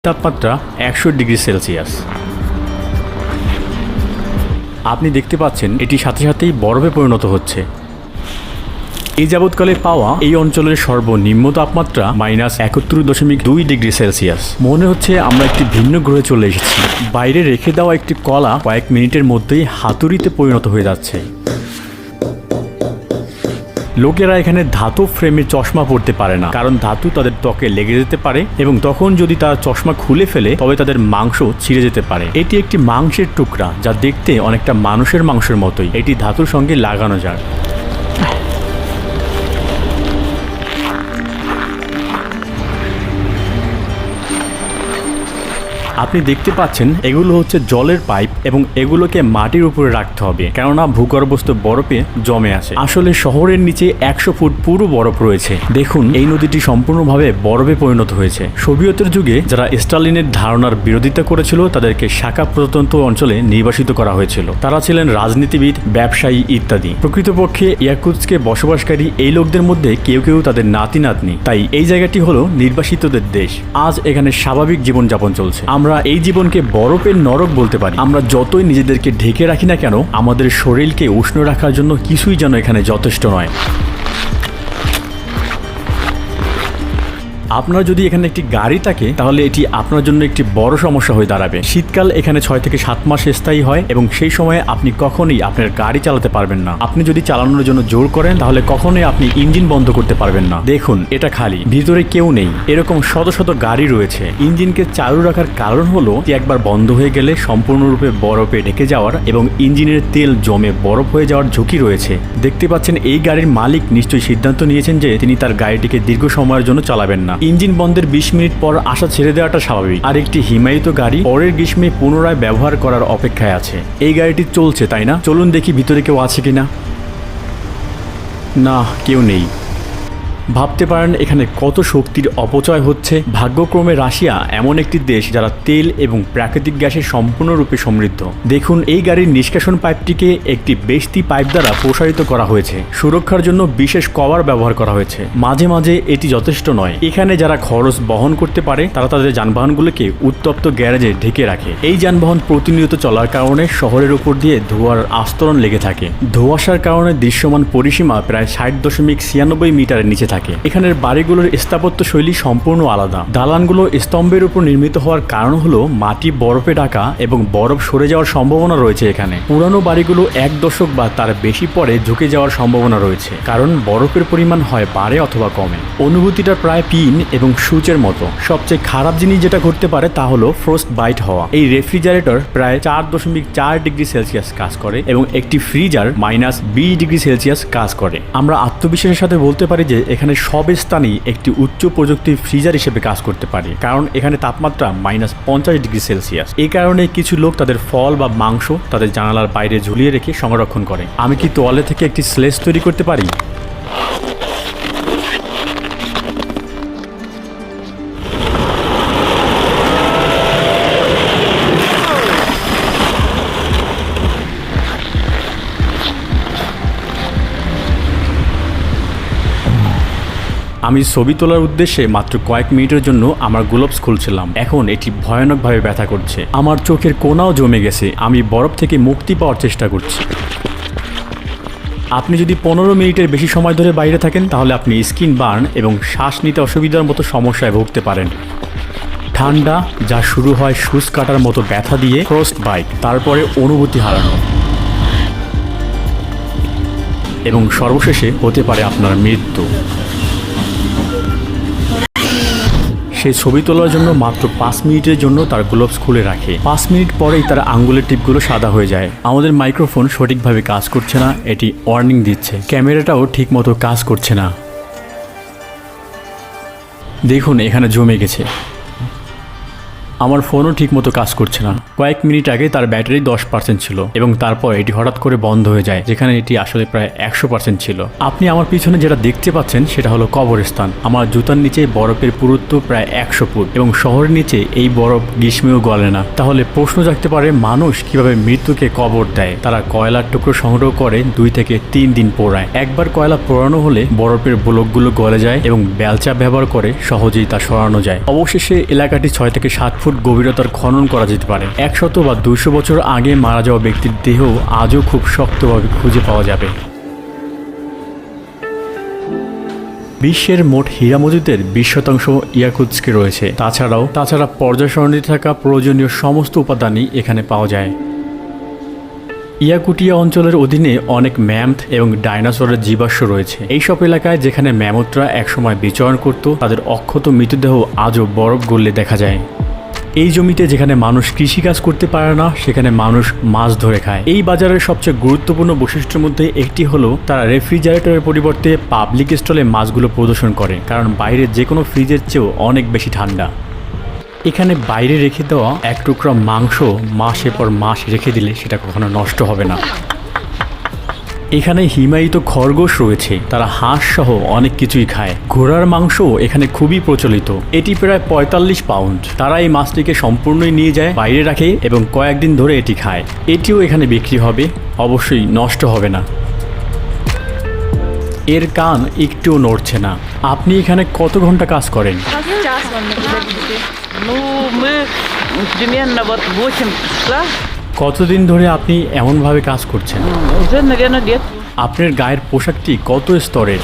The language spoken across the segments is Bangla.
তাপমাত্রা 100°C। আপনি দেখতে পাচ্ছেন এটি সাথে সাথেই বরফে পরিণত হচ্ছে। এই যাবৎকালে পাওয়া এই অঞ্চলের সর্বনিম্ন তাপমাত্রা -71.2°C। মনে হচ্ছে আমরা একটি ভিন্ন গ্রহে চলে এসেছি। বাইরে রেখে দেওয়া একটি কলা কয়েক মিনিটের মধ্যেই হাতুড়িতে পরিণত হয়ে যাচ্ছে। লোকেরা এখানে ধাতু ফ্রেমে চশমা পরতে পারে না, কারণ ধাতু তাদের ত্বকে লেগে যেতে পারে এবং তখন যদি তারা চশমা খুলে ফেলে তবে তাদের মাংস ছিঁড়ে যেতে পারে। এটি একটি মাংসের টুকরা যা দেখতে অনেকটা মানুষের মাংসের মতোই। এটি ধাতুর সঙ্গে লাগানো যায়। আপনি দেখতে পাচ্ছেন এগুলো হচ্ছে জলের পাইপ এবং এগুলোকে মাটির উপরে রাখতে হবে, কেননা ভূগর্ভস্থ বরফে জমে আছে। আসলে শহরের নিচে 100 ফুট পুরো বরফ রয়েছে। দেখুন এই নদীটি সম্পূর্ণভাবে বরফে পরিণত হয়েছে। সোভিয়েতের যুগে যারা স্টালিনের ধারণার বিরোধিতা করেছিল তাদেরকে শাখা প্রত্যন্ত অঞ্চলে নির্বাসিত করা হয়েছিল। তারা ছিলেন রাজনীতিবিদ, ব্যবসায়ী ইত্যাদি। প্রকৃতপক্ষে ইয়াকুৎস্কে বসবাসকারী এই লোকদের মধ্যে কেউ কেউ তাদের নাতি নাতনি। তাই এই জায়গাটি হলো নির্বাসিতদের দেশ। আজ এখানে স্বাভাবিক জীবনযাপন চলছে। আমরা এই জীবনকে বরফের নরক বলতে পারি। আমরা যতই নিজেদেরকে ঢেকে রাখি না কেন, আমাদের শরীরকে উষ্ণ রাখার জন্য কিছুই যেন এখানে যথেষ্ট নয়। আপনার যদি এখানে একটি গাড়ি থাকে তাহলে এটি আপনার জন্য একটি বড় সমস্যা হয়ে দাঁড়াবে। শীতকাল এখানে 6 থেকে 7 মাস স্থায়ী হয় এবং সেই সময়ে আপনি কখনোই আপনার গাড়ি চালাতে পারবেন না। আপনি যদি চালানোর জন্য জোর করেন তাহলে কখনোই আপনি ইঞ্জিন বন্ধ করতে পারবেন না। দেখুন এটা খালি, ভিতরে কেউ নেই। এরকম শত শত গাড়ি রয়েছে। ইঞ্জিনকে চালু রাখার কারণ হলো একবার বন্ধ হয়ে গেলে সম্পূর্ণরূপে বরফে ঢেকে যাওয়ার এবং ইঞ্জিনের তেল জমে বরফ হয়ে যাওয়ার ঝুঁকি রয়েছে। দেখতে পাচ্ছেন এই গাড়ির মালিক নিশ্চয়ই সিদ্ধান্ত নিয়েছেন যে তিনি তার গাড়িটিকে দীর্ঘ সময়ের জন্য চালাবেন না। ইঞ্জিন বন্ধের 20 মিনিট পর আশা ছেড়ে দেওয়াটা স্বাভাবিক। আর একটি হিমায়িত গাড়ি পরের গ্রীষ্মে পুনরায় ব্যবহার করার অপেক্ষায় আছে। এই গাড়িটি চলছে, তাই না? চলুন দেখি ভিতরে কেউ আছে কিনা। না, কেউ নেই। ভাবতে পারেন এখানে কত শক্তির অপচয় হচ্ছে। ভাগ্যক্রমে রাশিয়া এমন একটি দেশ যারা তেল এবং প্রাকৃতিক গ্যাসে সম্পূর্ণরূপে সমৃদ্ধ। দেখুন এই গাড়ির নিষ্কাশন পাইপটিকে একটি বেস্তি পাইপ দ্বারা প্রসারিত করা হয়েছে। সুরক্ষার জন্য বিশেষ কভার ব্যবহার করা হয়েছে। মাঝে মাঝে এটি যথেষ্ট নয়। এখানে যারা খরচ বহন করতে পারে তারা তাদের যানবাহনগুলোকে উত্তপ্ত গ্যারেজে ঢেকে রাখে। এই যানবাহন প্রতিনিয়ত চলার কারণে শহরের উপর দিয়ে ধোঁয়ার আস্তরণ লেগে থাকে। ধোঁয়াশার কারণে দৃশ্যমান পরিসীমা প্রায় 60.96 মিটারের নিচে থাকে। এখানের বাড়িগুলোর স্থাপত্য শৈলী সম্পূর্ণ আলাদা। দালানগুলো স্তম্ভের উপর নির্মিত হওয়ার কারণ হলো মাটি বরফে ঢাকা এবং বরফ সরে যাওয়ার সম্ভাবনা রয়েছে এখানে। পুরানো বাড়িগুলো 1 দশক বা তার বেশি পরে ঝুঁকে যাওয়ার সম্ভাবনা রয়েছে, কারণ বরফের পরিমাণ হয় বাড়ে অথবা কমে। অনুভূতিটা প্রায় পিন এবং সুচের মতো। সবচেয়ে খারাপ জিনিস যেটা ঘটতে পারে তা হলো ফ্রস্ট বাইট হওয়া। এই রেফ্রিজারেটর প্রায় 4.4°C কাজ করে এবং একটি ফ্রিজার -20°C কাজ করে। আমরা আত্মবিশ্বাসের সাথে বলতে পারি যে এখানে সব স্থানেই একটি উচ্চ প্রযুক্তির ফ্রিজার হিসেবে কাজ করতে পারে, কারণ এখানে তাপমাত্রা -50°C। এই কারণে কিছু লোক তাদের ফল বা মাংস তাদের জানালার বাইরে ঝুলিয়ে রেখে সংরক্ষণ করে। আমি কি তোয়ালে থেকে একটি স্লেজ তৈরি করতে পারি? আমি ছবি তোলার উদ্দেশ্যে মাত্র কয়েক মিনিটের জন্য আমার গ্লোভস খুলছিলাম। এখন এটি ভয়ানকভাবে ব্যথা করছে। আমার চোখের কোনাও জমে গেছে। আমি বরফ থেকে মুক্তি পাওয়ার চেষ্টা করছি। আপনি যদি 15 মিনিটের বেশি সময় ধরে বাইরে থাকেন তাহলে আপনি স্কিন বার্ন এবং শ্বাস নিতে অসুবিধার মতো সমস্যায় ভুগতে পারেন। ঠান্ডা যা শুরু হয় সুচ কাটার মতো ব্যথা দিয়ে, ফ্রস্ট বাইট, তারপরে অনুভূতি হারানো এবং সর্বশেষে হতে পারে আপনার মৃত্যু। সে ছবি তোলার জন্য মাত্র 5 মিনিটের জন্য তার গ্লোভস খুলে রাখে। 5 মিনিট পরেই তার আঙ্গুলের টিপগুলো সাদা হয়ে যায়। আমাদের মাইক্রোফোন সঠিকভাবে কাজ করছে না, এটি ওয়ার্নিং দিচ্ছে। ক্যামেরাটাও ঠিকমতো কাজ করছে না। দেখুন এখানে জমে গেছে। আমার ফোনও ঠিকমতো কাজ করছে না। কয়েক মিনিট আগে তার ব্যাটারি 10% ছিল এবং তারপর এটি হঠাৎ করে বন্ধ হয়ে যায়, যেখানে এটি আসলে প্রায় 100% ছিল। আপনি আমার পিছনে যেটা দেখতে পাচ্ছেন সেটা হলো কবরস্থান। আমার জুতার নিচে বরফের পুরুত্ব প্রায় 100 ফুট এবং শহরের নিচে এই বরফ গ্রীষ্মেও গলে না। তাহলে প্রশ্ন জাগতে পারে, মানুষ কিভাবে মৃত্যুকে কবর দেয়? তারা কয়লার টুকরো সংগ্রহ করে 2 থেকে 3 দিন পোড়ায়। একবার কয়লা পোড়ানো হলে বরফের ব্লকগুলো গলে যায় এবং বেলচা ব্যবহার করে সহজেই তা সরানো যায়। অবশেষে এলাকাটি 6 থেকে 7 ফুট গভীরতার খনন করা যেতে পারে। 100 বা 200 বছর আগে মারা যাওয়া ব্যক্তির দেহ আজও খুব শক্তভাবে খুঁজে পাওয়া যাবে। বিশ্বের মোট হীরা মজুদের 20% ইয়াকুৎস্কে রয়েছে। তাছাড়া পর্যায় সারণীতে থাকা প্রয়োজনীয় সমস্ত উপাদানই এখানে পাওয়া যায়। ইয়াকুটিয়া অঞ্চলের অধীনে অনেক ম্যামথ এবং ডাইনোসরের জীবাশ্ম রয়েছে। এইসব এলাকায় যেখানে ম্যামথরা একসময় বিচরণ করত, তাদের অক্ষত মৃতদেহ আজও বরফ গললে দেখা যায়। এই জমিতে যেখানে মানুষ কৃষিকাজ করতে পারে না, সেখানে মানুষ মাছ ধরে খায়। এই বাজারের সবচেয়ে গুরুত্বপূর্ণ বৈশিষ্ট্যের মধ্যে একটি হলো তারা রেফ্রিজারেটরের পরিবর্তে পাবলিক স্টলে মাছগুলো প্রদর্শন করে, কারণ বাইরে যে কোনো ফ্রিজের চেয়েও অনেক বেশি ঠান্ডা। এখানে বাইরে রেখে দেওয়া এক টুকরা মাংস মাসের পর মাস রেখে দিলে সেটা কখনো নষ্ট হবে না। এখানে হিমায়িত খরগোশ রয়েছে, তারা হাঁস সহ অনেক কিছুই খায়। ঘোড়ার মাংস এখানে খুবই প্রচলিত, এটি প্রায় 45 পাউন্ড। তারা এই মাছটিকে সম্পূর্ণই নিয়ে যায়, বাইরে রাখে এবং কয়েকদিন ধরে এটি খায়। এটিও এখানে বিক্রি হবে, অবশ্যই নষ্ট হবে না। এর কান একটুও নড়ছে না। আপনি এখানে কত ঘন্টা কাজ করেন? কতদিন ধরে আপনি এমনভাবে কাজ করছেন? আপনার গায়ের পোশাকটি কত স্তরের?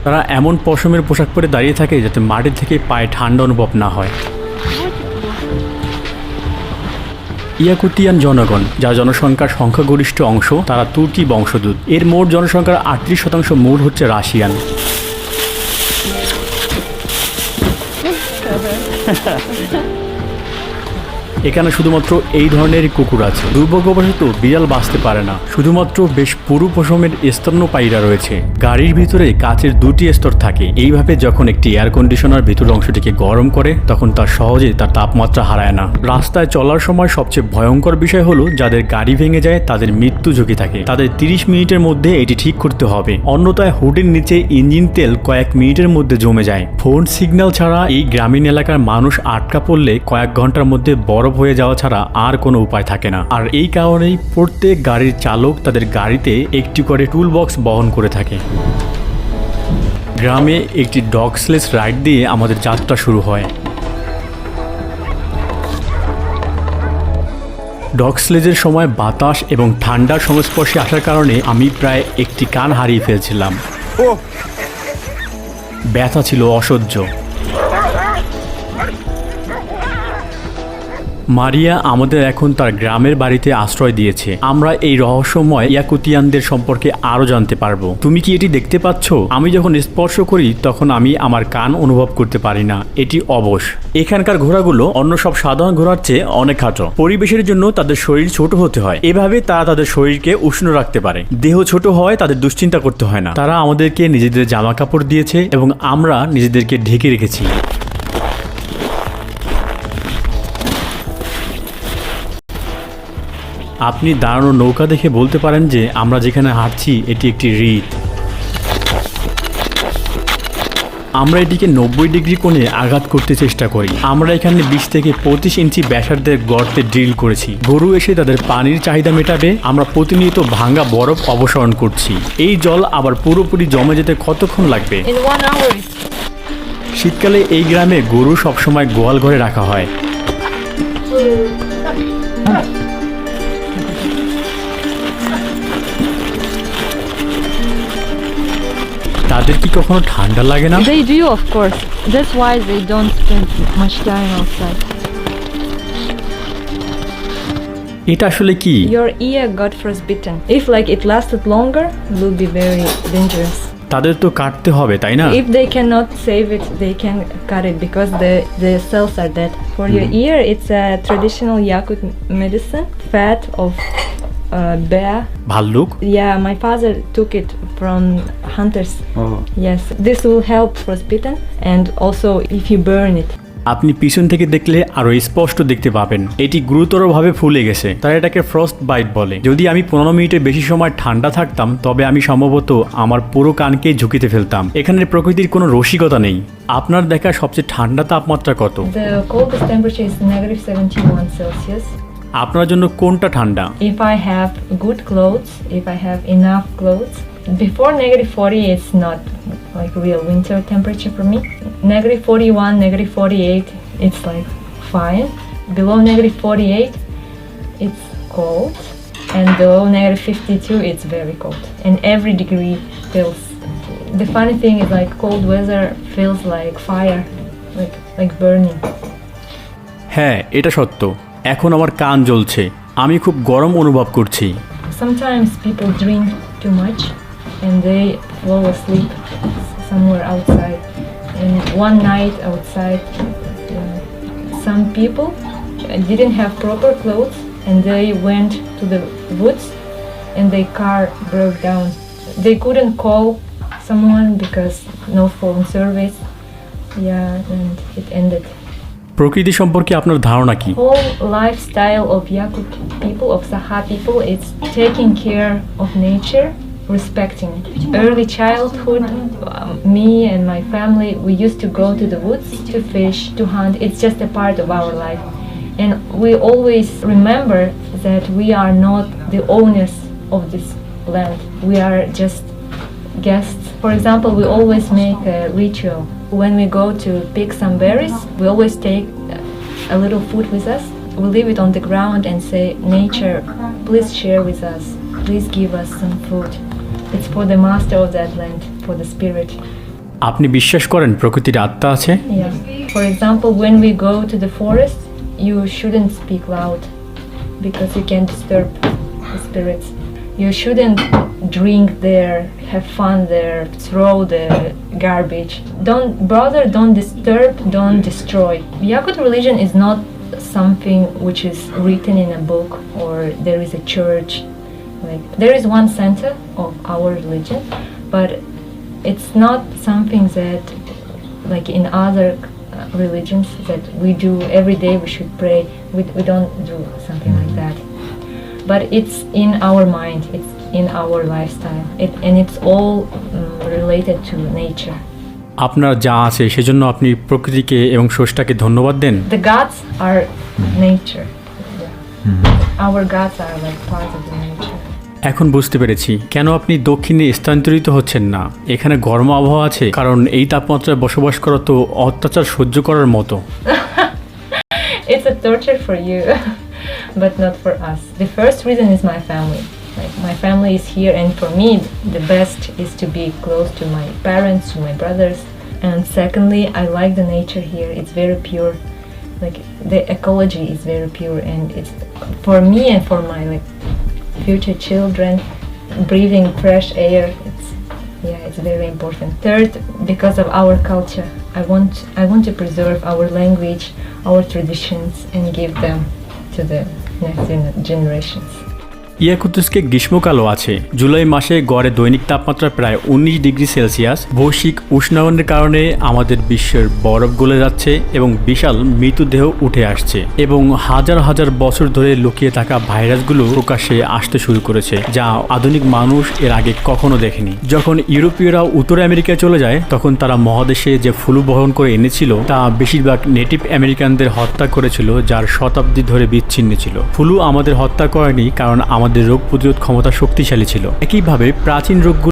তারা এমন পশমের পোশাক পরে দাঁড়িয়ে থাকে যাতে মাটি থেকে পায়ে ঠান্ডা অনুভব না হয়। ইয়াকুতিয়ান জনগণ, যার জনসংখ্যার সংখ্যাগরিষ্ঠ অংশ, তারা তুর্কি বংশোদ্ভূত। এর মোট জনসংখ্যার 38% মূল হচ্ছে রাশিয়ান। এখানে শুধুমাত্র এই ধরনের কুকুর আছে। দুর্ভাগ্যবশত বিড়াল বাঁচতে পারে না, শুধুমাত্র বেশ পুরু পশমের স্তন্যপায়ীরা রয়েছে। গাড়ির ভিতরে কাচের 2টি স্তর থাকে। এইভাবে যখন একটি এয়ার কন্ডিশনার ভিতরের অংশটিকে গরম করে, তখন তা সহজে তার তাপমাত্রা হারায় না। রাস্তায় চলার সময় সবচেয়ে ভয়ঙ্কর বিষয় হলো যাদের গাড়ি ভেঙে যায় তাদের মৃত্যু ঝুঁকি থাকে। তাদের 30 মিনিটের মধ্যে এটি ঠিক করতে হবে, অন্যথায় হুডের নিচে ইঞ্জিন তেল কয়েক মিনিটের মধ্যে জমে যায়। ফোন সিগন্যাল ছাড়া এই গ্রামীণ এলাকার মানুষ আটকা পড়লে কয়েক ঘন্টার মধ্যে বরফ হয়ে যাওয়া ছাড়া আর কোনো উপায় থাকে না। আর এই কারণেই প্রত্যেক গাড়ির চালক তাদের গাড়িতে একটি করে টুল বক্স বহন করে থাকে। গ্রামে একটি ডগ স্লেজ রাইড দিয়ে আমাদের যাত্রা শুরু হয়। ডগ স্লেজের সময় বাতাস এবং ঠান্ডার সংস্পর্শে আসার কারণে আমি প্রায় একটি কান হারিয়ে ফেলছিলাম। ব্যথা ছিল অসহ্য। মারিয়া আমাদের এখন তার গ্রামের বাড়িতে আশ্রয় দিয়েছে। আমরা এই রহস্যময় ইয়াকুতিয়ানদের সম্পর্কে আরো জানতে পারবো। তুমি কি এটি দেখতে পাচ্ছ? আমি যখন স্পর্শ করি তখন আমি আমার কান অনুভব করতে পারি না, এটি অবশ। এখানকার ঘোড়াগুলো অন্য সব সাধারণ ঘোড়ার চেয়ে অনেক খাটো। পরিবেশের জন্য তাদের শরীর ছোট হতে হয়, এভাবে তারা তাদের শরীরকে উষ্ণ রাখতে পারে। দেহ ছোট হয়, তাদের দুশ্চিন্তা করতে হয় না। তারা আমাদেরকে নিজেদের জামা কাপড় দিয়েছে এবং আমরা নিজেদেরকে ঢেকে রেখেছি। আপনি দাঁড়ানো নৌকা দেখে বলতে পারেন যে আমরা যেখানে হাঁটছি এটি একটি হ্রদ। আমরা এটিকে 90 ডিগ্রি কোণে আঘাত করতে চেষ্টা করি। আমরা এখানে 20 থেকে 25 ইঞ্চি ব্যাসার্ধের গর্তে ড্রিল করেছি। গরু এসে তাদের পানির চাহিদা মেটাবে। আমরা প্রতিনিয়ত ভাঙা বরফ অপসারণ করছি। এই জল আবার পুরোপুরি জমে যেতে কতক্ষণ লাগবে? শীতকালে এই গ্রামে গরু সবসময় গোয়াল ঘরে রাখা হয়। তাদের কি কখনো ঠান্ডা লাগে না? They do, of course. That's why they don't spend much time outside. এটা আসলে কি? Your ear got frostbitten. If like it lasted longer, it will be very dangerous. তাদের তো কাটতে হবে, তাই না? If they cannot save it, they can cut it because the cells are dead. For your ear, it's a traditional Yakut medicine. Fat of bear. ভাল্লুক? Yeah, my father took it from hunters. Yes, this will help frostbitten, and also if you burn it. আপনি পিছন থেকে দেখলে আরো স্পষ্ট দেখতে পাবেন এটি গুরুতরভাবে ফুলে গেছে, তাই এটাকে ফ্রস্ট বাইট বলে। যদি আমি 15 মিনিটের বেশি সময় ঠান্ডা থাকতাম তবে আমি সম্ভবত আমার পুরো কানকে ঝুঁকিতে ফেলতাম। এখানে প্রকৃতির কোনো রসিকতা নেই। আপনার দেখা সবচেয়ে ঠান্ডা তাপমাত্রা কত? The coldest temperature is -71 Celsius. আপনার জন্য কোনটা ঠান্ডা? If I have good clothes, if I have enough clothes, before -40 it's not like real winter temperature for me. -41, -48 it's like fine. Below -48 it's cold, and below -52 it's very cold, and every degree feels. The funny thing is like cold weather feels like fire, like burning. হ্যাঁ, এটা সত্য। এখন আমার কান জ্বলছে, আমি খুব গরম অনুভব করছি। Sometimes people drink too much and they fall asleep somewhere outside. And one night outside, some people didn't have proper clothes and they went to the woods and their car broke down. They couldn't call someone because no phone service. Yeah, and it ended. প্রকৃতি সম্পর্কে আপনার ধারণা কি? Whole lifestyle of Yakut people, of Saha people, it's taking care of nature, respecting it. Early childhood, me and my family, we used to go to the woods to fish, to hunt. It's just a part of our life. And we always remember that we are not the owners of this land. We are just guests. For example, we always make a ritual. When we go to pick some berries, we always take a little food with us. We leave it on the ground and say, nature, please share with us. Please give us some food. It's for the master of that land, for the spirit. আপনি বিশ্বাস করেন প্রকৃতির আত্মা আছে? Yeah. For example, when we go to the forest, you shouldn't speak loud because you can disturb the spirits. You shouldn't drink there, have fun there, throw the garbage. Don't disturb, don't destroy. Yakut religion is not something which is written in a book or there is a church. Like there is one center of our religion, but it's not something that like in other religions that we do every day we should pray. We don't do something like that. But it's in our mind, it's in our lifestyle, and it's all related to nature. আপনার যা আছে সেজন্য আপনি প্রকৃতিকে এবং স্রষ্টাকে ধন্যবাদ দেন। The gods are nature. Yeah. Our gods are like part of the nature. এখন বুঝতে পেরেছি কেন আপনি দক্ষিণে স্থানান্তরিত হচ্ছেন না। এখানে গরম আবহাওয়া আছে, কারণ এই তাপমাত্রায় বসবাস করা তো অত্যাচার সহ্য করার মতো। It's a torture for you, but not for us. The first reason is my family. Like my family is here, and for me the best is to be close to my parents, to my brothers. And secondly, I like the nature here. It's very pure. Like the ecology is very pure, and it's for me and for my like future children, breathing fresh air, it's very important. Third, because of our culture, I want to preserve our language, our traditions, and give them to the next generations. ইয়াকুতস্কে গ্রীষ্মকালও আছে। জুলাই মাসে গড়ে দৈনিক তাপমাত্রা প্রায় 19 ডিগ্রি সেলসিয়াস। বৈশ্বিক উষ্ণায়নের কারণে আমাদের বিশ্বের বরফ গলে যাচ্ছে এবং বিশাল মৃতদেহ উঠে আসছে, এবং হাজার হাজার বছর ধরে লুকিয়ে থাকা ভাইরাসগুলো প্রকাশ্যে আসতে শুরু করেছে, যা আধুনিক মানুষ এর আগে কখনো দেখেনি। যখন ইউরোপীয়রা উত্তর আমেরিকায় চলে যায় তখন তারা মহাদেশে যে ফ্লু বহন করে এনেছিল তা বেশিরভাগ নেটিভ আমেরিকানদের হত্যা করেছিল, যার শতাব্দী ধরে বিচ্ছিন্ন ছিল। ফ্লু আমাদের হত্যা করেনি, কারণ আমাদের রোগ প্রতিরোধ ক্ষমতা শক্তিশালী ছিল। একইভাবে প্রাচীন রোগগুলো